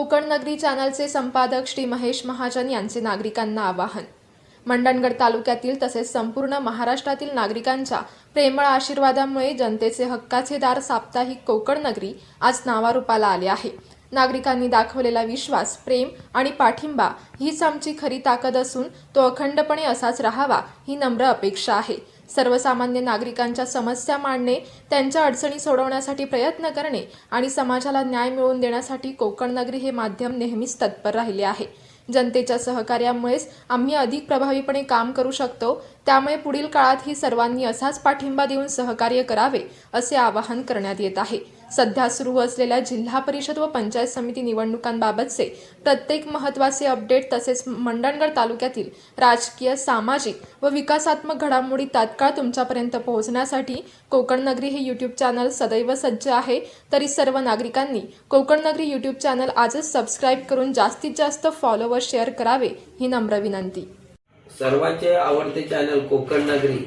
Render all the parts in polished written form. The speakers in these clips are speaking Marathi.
कोकण नगरी चॅनलचे संपादक श्री महेश महाजन यांचे नागरिकांना आवाहन। मंडणगड तालुक्यातील तसेच संपूर्ण महाराष्ट्रातील नागरिकांच्या प्रेमळ आशीर्वादामुळे जनतेचे हक्काचे दार साप्ताहिक कोकण नगरी आज नावारूपाला आले आहे। नागरिकांनी दाखवलेला विश्वास, प्रेम आणि पाठिंबा हीच आमची खरी ताकद असून तो अखंडपणे असाच राहावा ही नम्र अपेक्षा आहे। सर्वसामान्य नागरिकांच्या समस्या मांडणे, त्यांच्या अडचणी सोडवण्यासाठी प्रयत्न करणे आणि समाजाला न्याय मिळवून देण्यासाठी कोकण नगरी हे माध्यम नेहमीच तत्पर राहिले आहे। जनतेच्या सहकार्यामुळेच आम्ही अधिक प्रभावीपणे काम करू शकतो। त्यामुळे पुढील काळातही सर्वांनी असाच पाठिंबा देऊन सहकार्य करावे असे आवाहन करण्यात येत आहे। सध्या सुरू असलेल्या जिल्हा परिषद व पंचायत समिती निवडणुकांबाबतचे प्रत्येक महत्त्वाचे अपडेट तसेच मंडणगड तालुक्यातील राजकीय, सामाजिक व विकासात्मक घडामोडी तात्काळ तुमच्यापर्यंत पोहोचण्यासाठी कोकण नगरी हे यूट्यूब चॅनल सदैव सज्ज आहे। तरी सर्व नागरिकांनी कोकण नगरी यूट्यूब चॅनल आजच सबस्क्राईब करून जास्तीत जास्त फॉलो व शेअर करावे ही नम्र विनंती। सर्वांचे आवडते चॅनल कोकण नगरी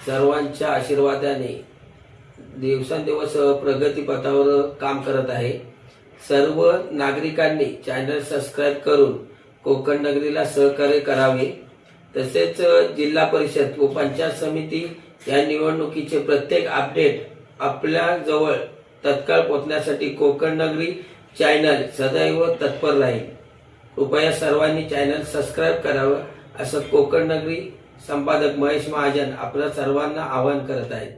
सर्वांच्या आशीर्वादाने दिवसेंदिवस प्रगतीपथावर काम करत आहे। सर्व नागरिकांनी चॅनल सबस्क्राईब करून कोकण नगरीला सहकार्य करावे। तसेच जिल्हा परिषद व पंचायत समिती या निवडणुकीचे प्रत्येक अपडेट आपल्या जवळ तत्काळ पोहोचण्यासाठी कोकण नगरी चॅनल सदैव तत्पर राहील। कृपया सर्वांनी चॅनल सबस्क्राईब करावं असं कोकण नगरी संपादक महेश महाजन आपल्या सर्वांना आवाहन करत आहेत।